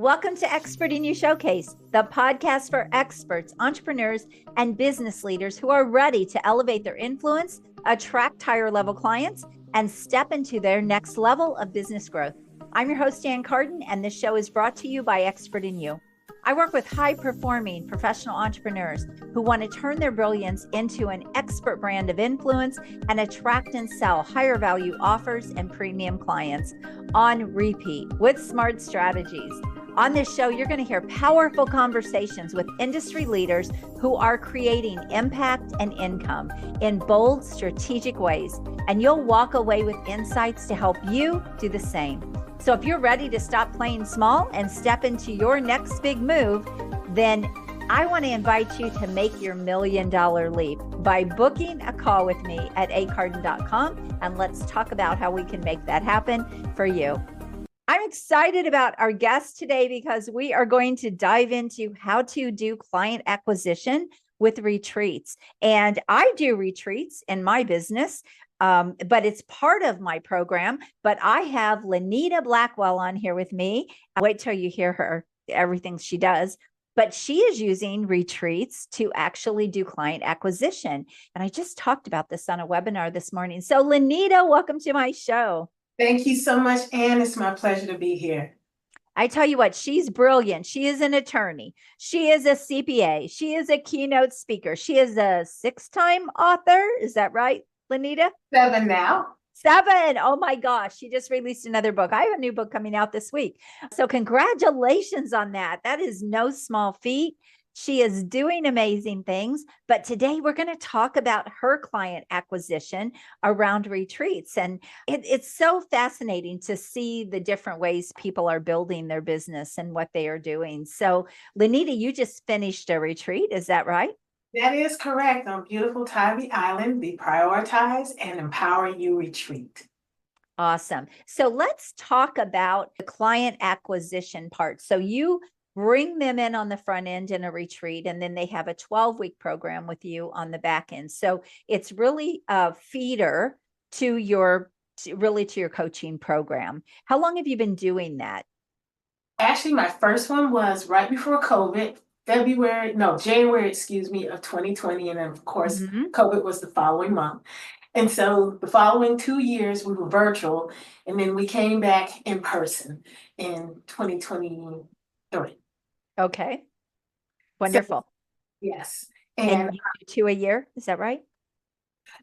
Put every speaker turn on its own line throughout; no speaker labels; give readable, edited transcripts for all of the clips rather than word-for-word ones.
Welcome to Expert in You Showcase, the podcast for experts, entrepreneurs, and business leaders who are ready to elevate their influence, attract higher level clients, and step into their next level of business growth. I'm your host, Carden, and this show is brought to you by Expert in You. I work with high-performing professional entrepreneurs who want to turn their brilliance into an expert brand of influence and attract and sell higher value offers and premium clients on repeat with smart strategies. On this show, you're going to hear powerful conversations with industry leaders who are creating impact and income in bold, strategic ways, and you'll walk away with insights to help you do the same. So if you're ready to stop playing small and step into your next big move, then I want to invite you to make your $1 million leap by booking a call with me at acarden.com, and let's talk about how we can make that happen for you. I'm excited about our guest today because we are going to dive into how to do client acquisition with retreats. And I do retreats in my business, but it's part of my program. But I have Lanita Blackwell on here with me. Wait till you hear her, everything she does. But she is using retreats to actually do client acquisition. And I just talked about this on a webinar this morning. So Lynita, welcome to my show.
Thank you so much, Anne. It's my pleasure to be here.
I tell you what, she's brilliant. She is an attorney. She is a CPA. She is a keynote speaker. She is a 6-time author. Is that right, Lynita?
7 now.
7. Oh my gosh. She just released another book. I have a new book coming out this week. So congratulations on that. That is no small feat. She is doing amazing things, but today we're going to talk about her client acquisition around retreats. And it's so fascinating to see the different ways people are building their business and what they are doing. So Lynita, you just finished a retreat. Is that right?
That is correct. On beautiful Tybee Island, the Prioritize and Empower You Retreat.
Awesome. So let's talk about the client acquisition part. So you bring them in on the front end in a retreat, and then they have a 12-week program with you on the back end. So it's really a feeder to your coaching program. How long have you been doing that?
Actually, my first one was right before COVID, January, of 2020. And then of course, COVID was the following month. And so the following 2 years, we were virtual, and then we came back in person in 2023.
Okay. Wonderful.
So, yes.
And you do 2 a year, is that right?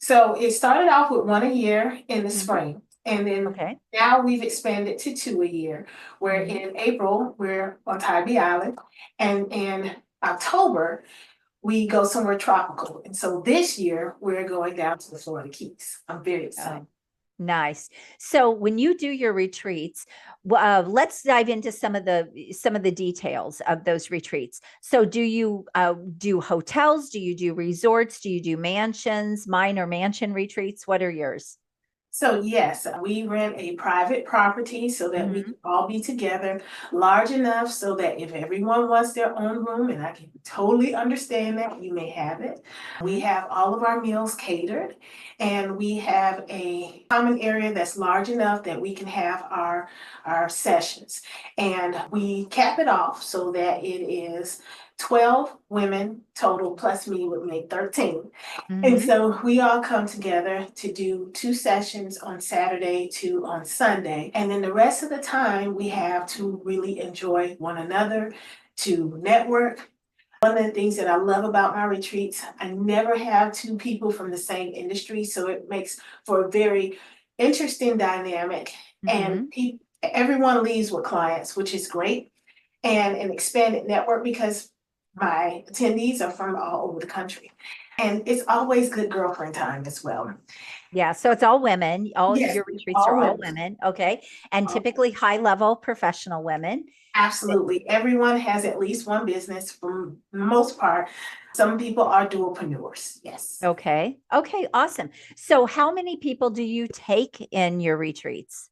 So it started off with 1 a year in the spring. And then now we've expanded to 2 a year, where in April, we're on Tybee Island. And in October, we go somewhere tropical. And so this year, we're going down to the Florida Keys. I'm very excited.
Nice. So when you do your retreats, let's dive into some of the details of those retreats. So do you do hotels? Do you do resorts? Do you do mansions? Mine are mansion retreats. What are yours?
So yes, we rent a private property so that we can all be together, large enough so that if everyone wants their own room, and I can totally understand that, you may have it. We have all of our meals catered, and we have a common area that's large enough that we can have our sessions. And we cap it off so that it is 12 women total, plus me would make 13. And so we all come together to do 2 sessions on Saturday, 2 on Sunday. And then the rest of the time we have to really enjoy one another, to network. One of the things that I love about my retreats, I never have 2 people from the same industry. So it makes for a very interesting dynamic. And everyone leaves with clients, which is great. And an expanded network because my attendees are from all over the country. And it's always good girlfriend time as well.
Yeah, so it's all women. Your retreats are all women. Okay. And typically high-level professional women.
Absolutely. Everyone has at least one business for the most part. Some people are dualpreneurs. Yes.
Okay. Okay, awesome. So how many people do you take in your retreats?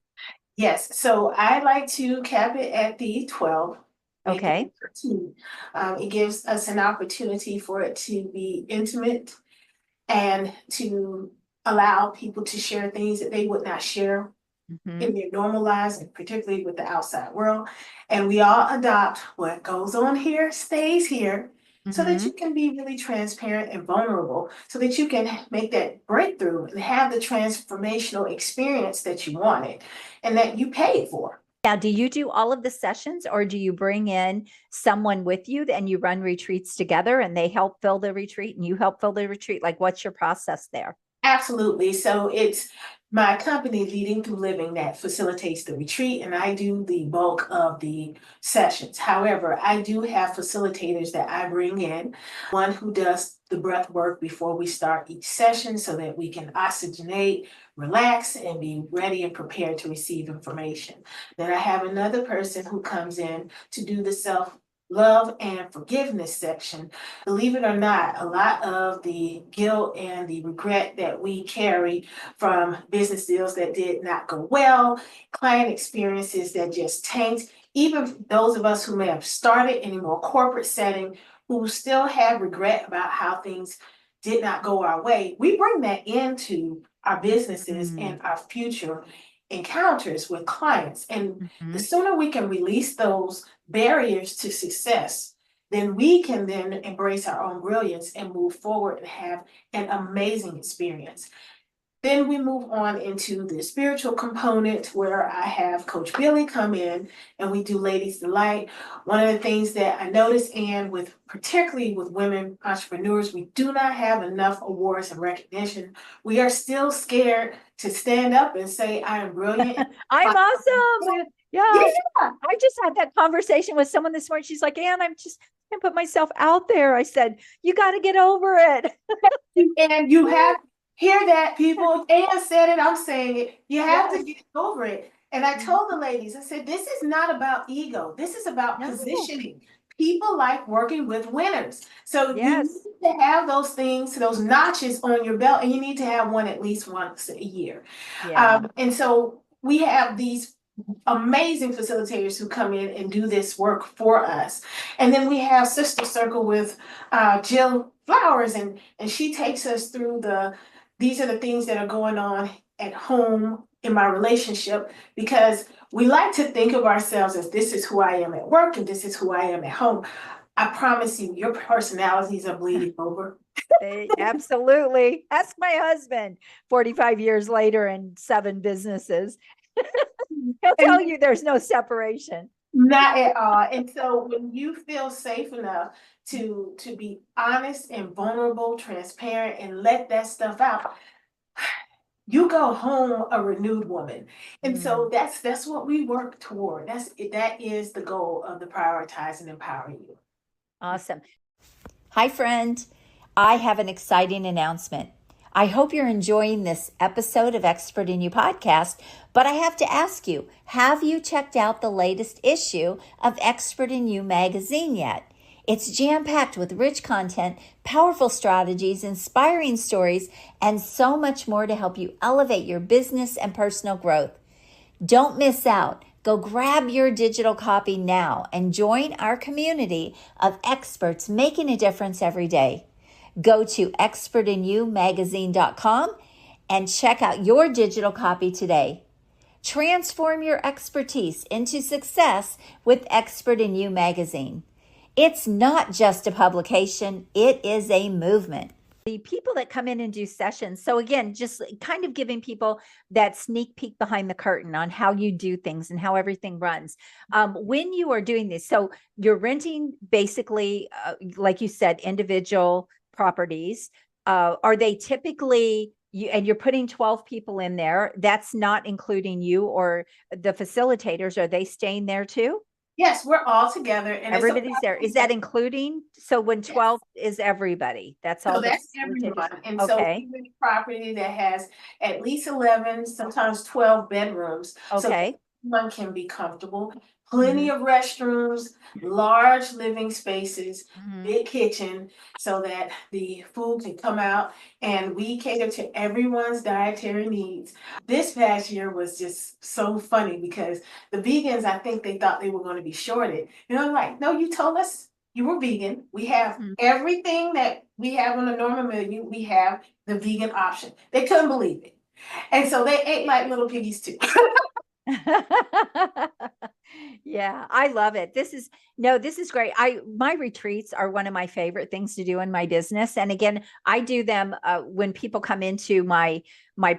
Yes. So I like to cap it at the 12.
Okay.
It gives us an opportunity for it to be intimate and to allow people to share things that they would not share in their normal lives, and particularly with the outside world. And we all adopt what goes on here stays here, so that you can be really transparent and vulnerable, so that you can make that breakthrough and have the transformational experience that you wanted and that you paid for.
Now, do you do all of the sessions, or do you bring in someone with you and you run retreats together and they help fill the retreat and you help fill the retreat? Like, what's your process there?
Absolutely. So it's my company, Leading Through Living, that facilitates the retreat, and I do the bulk of the sessions. However, I do have facilitators that I bring in, one who does the breath work before we start each session so that we can oxygenate, relax, and be ready and prepared to receive information. Then I have another person who comes in to do the self-love and forgiveness section. Believe it or not, a lot of the guilt and the regret that we carry from business deals that did not go well, client experiences that just tanked, even those of us who may have started in a more corporate setting, who still have regret about how things did not go our way, we bring that into our businesses and our future encounters with clients. And the sooner we can release those barriers to success, then we can then embrace our own brilliance and move forward and have an amazing experience. Then we move on into the spiritual component, where I have Coach Billy come in and we do Ladies Delight. One of the things that I notice, and with particularly with women entrepreneurs, we do not have enough awards and recognition. We are still scared to stand up and say, I am brilliant.
I'm awesome. Yeah. I just had that conversation with someone this morning. She's like, Ann, I'm just going to put myself out there. I said, you got to get over it.
And you have hear that, people. Ann said it, I'm saying it. You have to get over it. And I told the ladies, I said, this is not about ego. This is about positioning. People like working with winners. So you need to have those things, those notches on your belt, and you need to have one at least once a year. And so we have these amazing facilitators who come in and do this work for us. And then we have Sister Circle with Jill Flowers, and she takes us through these are the things that are going on at home in my relationship, because we like to think of ourselves as this is who I am at work and this is who I am at home. I promise you, your personalities are bleeding over.
Absolutely. Ask my husband 45 years later and 7 businesses. He'll tell you there's no separation.
Not at all. And so when you feel safe enough to be honest and vulnerable, transparent, and let that stuff out, you go home a renewed woman. And so that's what we work toward. That is the goal of the Prioritize and Empower You.
Awesome. Hi, friend. I have an exciting announcement. I hope you're enjoying this episode of Expert in You podcast, but I have to ask you, have you checked out the latest issue of Expert in You magazine yet? It's jam-packed with rich content, powerful strategies, inspiring stories, and so much more to help you elevate your business and personal growth. Don't miss out. Go grab your digital copy now and join our community of experts making a difference every day. Go to expertinyoumagazine.com and check out your digital copy today. Transform your expertise into success with Expert in You magazine. It's not just a publication, it is a movement. The people that come in and do sessions, so again, just kind of giving people that sneak peek behind the curtain on how you do things and how everything runs. When you are doing this, so you're renting basically, like you said, individual properties. Are they typically, and you're putting 12 people in there, that's not including you or the facilitators, are they staying there too?
Yes, we're all together. And
everybody's there. Is that including? So when 12 is everybody, that's all.
So that's everyone. And so we rent a property that has at least 11, sometimes 12 bedrooms. So everyone can be comfortable. Plenty of restrooms, large living spaces, big kitchen, so that the food can come out, and we cater to everyone's dietary needs. This past year was just so funny because the vegans, I think they thought they were going to be shorted. And I'm like, no, you told us you were vegan. We have everything that we have on a normal menu. We have the vegan option. They couldn't believe it. And so they ate like little piggies too.
Yeah, I love it. This is great. My retreats are one of my favorite things to do in my business. And again, I do them when people come into my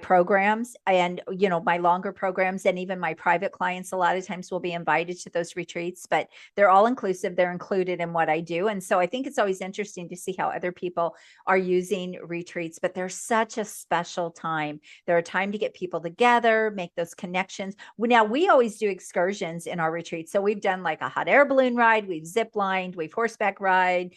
programs and my longer programs, and even my private clients a lot of times will be invited to those retreats, but they're all inclusive. They're included in what I do. And so I think it's always interesting to see how other people are using retreats, but they're such a special time. They're a time to get people together, make those connections. Now, we always do excursions in our retreats. So we've done like a hot air balloon ride, we've zip lined, we've horseback ride,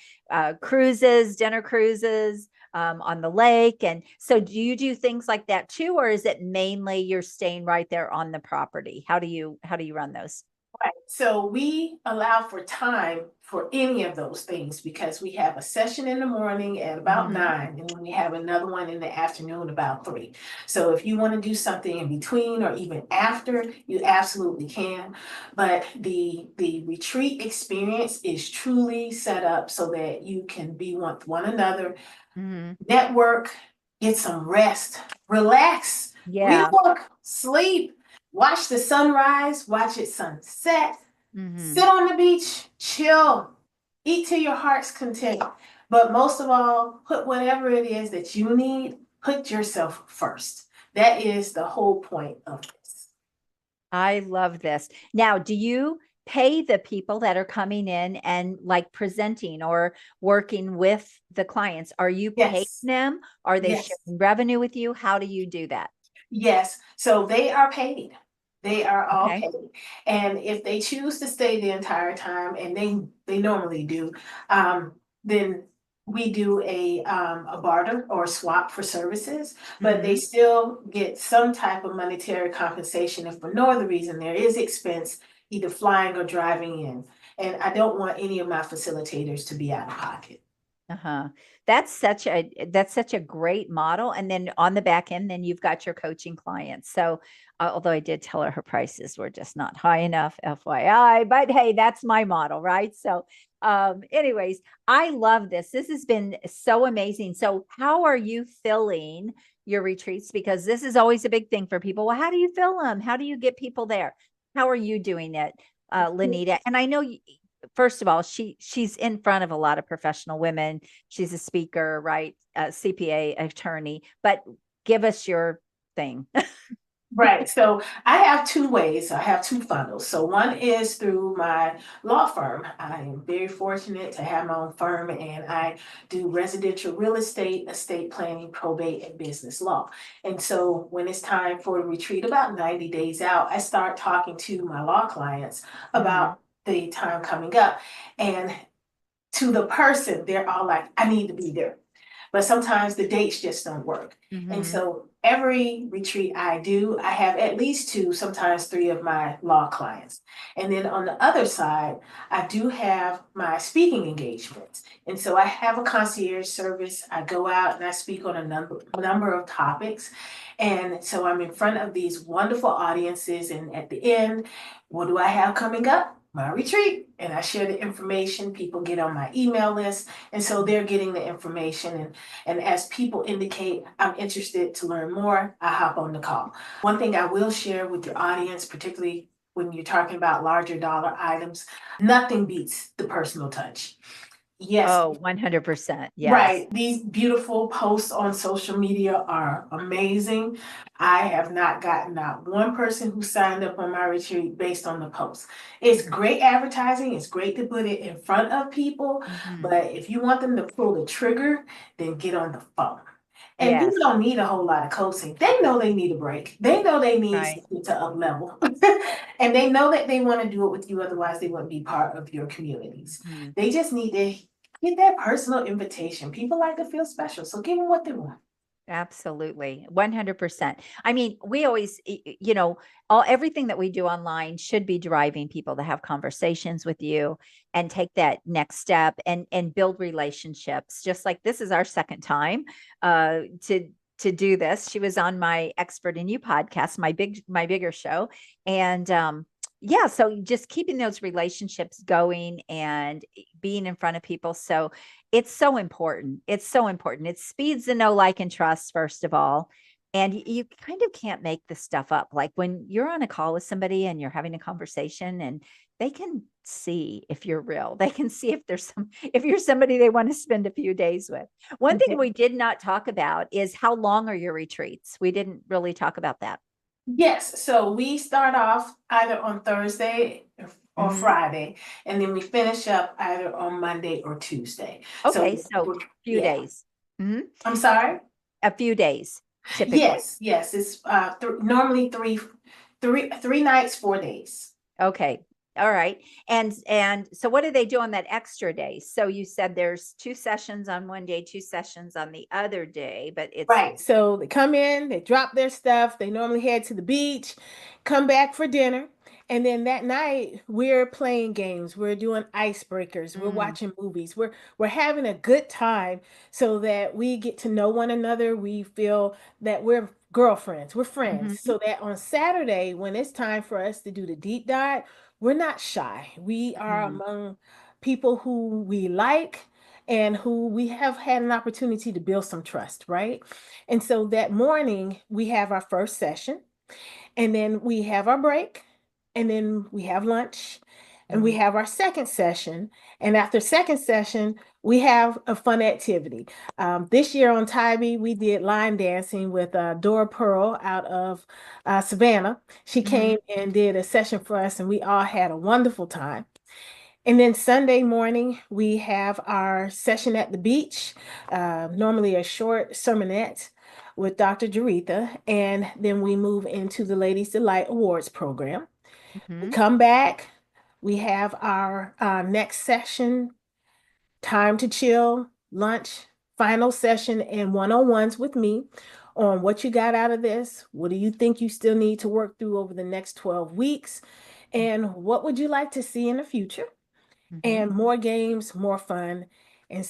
cruises, dinner cruises on the lake. And so do you do things like that too, or is it mainly you're staying right there on the property? How do you run those?
Right. So we allow for time for any of those things because we have a session in the morning at about 9, and then we have another one in the afternoon about 3. So if you want to do something in between or even after, you absolutely can. But the retreat experience is truly set up so that you can be with one another, network, get some rest, relax, read
Yeah.
a book, sleep, watch the sunrise, watch it sunset, sit on the beach, chill, eat to your heart's content. But most of all, put whatever it is that you need, put yourself first. That is the whole point of this.
I love this. Now, do you pay the people that are coming in and like presenting or working with the clients? Are you paying
Yes.
them? Are they
Yes.
sharing revenue with you? How do you do that?
Yes. So they are paid. They are all
Okay.
paid. And if they choose to stay the entire time, and they normally do, then we do a barter or swap for services, but they still get some type of monetary compensation if for no other reason there is expense, either flying or driving in. And I don't want any of my facilitators to be out of pocket.
Uh-huh. That's such a great model. And then on the back end, then you've got your coaching clients. So although I did tell her prices were just not high enough, FYI, but hey, that's my model, right? So anyways, I love this. This has been so amazing. So how are you filling your retreats? Because this is always a big thing for people. Well, how do you fill them? How do you get people there? How are you doing it, Lynita? And I know first of all, she's in front of a lot of professional women. She's a speaker, right? CPA attorney, but give us your thing.
Right. So I have two ways. I have two funnels. So one is through my law firm. I am very fortunate to have my own firm, and I do residential real estate, estate planning, probate, and business law. And so when it's time for a retreat, about 90 days out, I start talking to my law clients about the time coming up. And to the person, they're all like, I need to be there. But sometimes the dates just don't work. And so every retreat I do, I have at least 2, sometimes 3 of my law clients. And then on the other side, I do have my speaking engagements. And so I have a concierge service. I go out and I speak on a number of topics. And so I'm in front of these wonderful audiences. And at the end, what do I have coming up? My retreat. And I share the information. People get on my email list. And so they're getting the information. And as people indicate, I'm interested to learn more, I hop on the call. One thing I will share with your audience, particularly when you're talking about larger dollar items, nothing beats the personal touch. Yes.
Oh, 100%. Yes.
Right. These beautiful posts on social media are amazing. I have not gotten out one person who signed up on my retreat based on the post. It's great advertising. It's great to put it in front of people. But if you want them to pull the trigger, then get on the phone. And people don't need a whole lot of coaching. They know they need a break. They know they need something to up level. And they know that they want to do it with you. Otherwise, they wouldn't be part of your communities. They just need to get that personal invitation. People like to feel special. So give them what they want.
Absolutely. 100%. I mean, we always, everything that we do online should be driving people to have conversations with you and take that next step and build relationships. Just like this is our second time to do this. She was on my Expert in You podcast, my bigger show. And yeah, so just keeping those relationships going and being in front of people. So it's so important. It's so important. It speeds the know, like, and trust, first of all. And you kind of can't make this stuff up. Like when you're on a call with somebody and you're having a conversation, and they can see if you're real. They can see if you're somebody they want to spend a few days with. One thing
Okay.
we did not talk about is how long are your retreats? We didn't really talk about that.
Yes, so we start off either on Thursday or
Mhm.
Friday, and then we finish up either on Monday or Tuesday.
Okay, so few
yeah.
days. Mhm.
I'm sorry?
A few days, typically.
Yes, it's normally three nights, 4 days.
Okay. All right. And so what do they do on that extra day? So you said there's 2 sessions on one day, 2 sessions on the other day, but it's
Right. So they come in, they drop their stuff, they normally head to the beach, come back for dinner. And then that night we're playing games, we're doing icebreakers, we're watching movies, we're having a good time so that we get to know one another. We feel that we're girlfriends, we're friends.
Mhm.
So that on Saturday, when it's time for us to do the deep dive, we're not shy. We are
Mhm.
among people who we like and who we have had an opportunity to build some trust, right? And so that morning, we have our first session, and then we have our break, and then we have lunch, and we
Mhm.
have our second session. And after second session, we have a fun activity. This year on Tybee, we did line dancing with Dora Pearl out of Savannah. She
Mhm.
came and did a session for us, and we all had a wonderful time. And then Sunday morning, we have our session at the beach, normally a short sermonette with Dr. Jaretha. And then we move into the Ladies Delight Awards program. We
Mhm.
come back, we have our next session, time to chill, lunch, final session, and one-on-ones with me on what you got out of this. What do you think you still need to work through over the next 12 weeks? And what would you like to see in the future?
Mhm.
And more games, more fun. And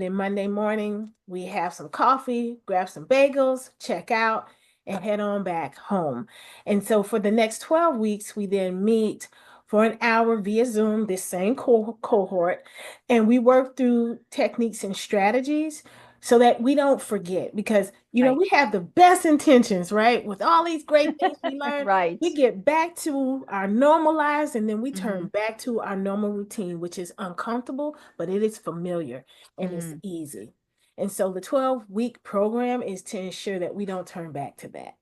then Monday morning, we have some coffee, grab some bagels, check out, and head on back home. And so for the next 12 weeks, we then meet for an hour via Zoom, this same cohort, and we work through techniques and strategies so that we don't forget because
Right.
we have the best intentions, right? With all these great things we learn,
Right.
we get back to our normal lives and then we turn
Mhm.
back to our normal routine, which is uncomfortable, but it is familiar and it's
Mm.
easy. And so the 12-week program is to ensure that we don't turn back to that.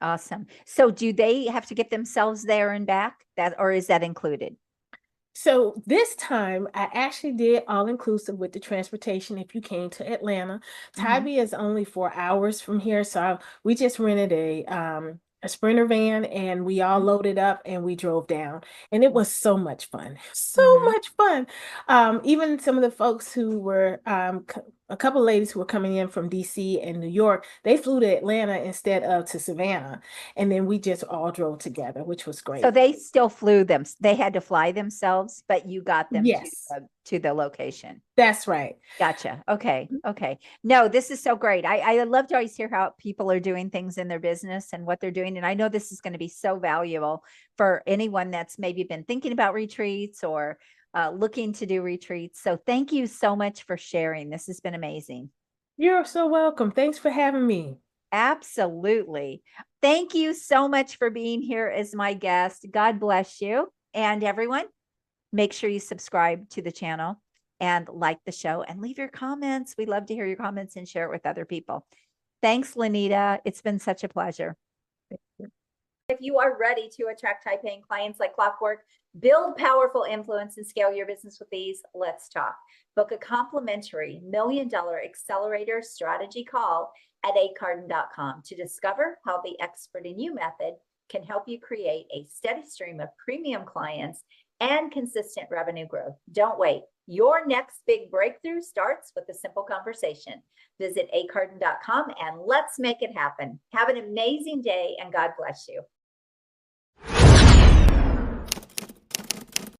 Awesome. So do they have to get themselves there and back? Or is that included?
So this time I actually did all inclusive with the transportation if you came to Atlanta.
Mhm.
Tybee is only 4 hours from here, so we just rented a Sprinter van and we all
Mhm.
loaded up and we drove down. And it was so much fun. So
Mhm.
much fun. Even some of the folks who were a couple of ladies who were coming in from DC and New York, they flew to Atlanta instead of to Savannah. And then we just all drove together, which was
So
great.
they still flew them. They had to fly themselves, but you got them
Yes,
to the location.
that's right.
Gotcha. Okay. Okay. No, this is so great. I love to always hear how people are doing things in their business and what they're doing. And I know this is going to be so valuable for anyone that's maybe been thinking about retreats or looking to do retreats. So thank you so much for sharing. This has been amazing.
You're so welcome. Thanks for having me.
Absolutely. Thank you so much for being here as my guest. God bless you. And everyone, make sure you subscribe to the channel and like the show and leave your comments. We love to hear your comments and share it with other people. Thanks, Lynita. It's been such a pleasure. If you are ready to attract high paying clients like clockwork, build powerful influence and scale your business with ease, let's talk. Book a complimentary $1 Million Accelerator Strategy Call at acarden.com to discover how the Expert in You method can help you create a steady stream of premium clients and consistent revenue growth. Don't wait. Your next big breakthrough starts with a simple conversation. Visit acarden.com and let's make it happen. Have an amazing day and God bless you.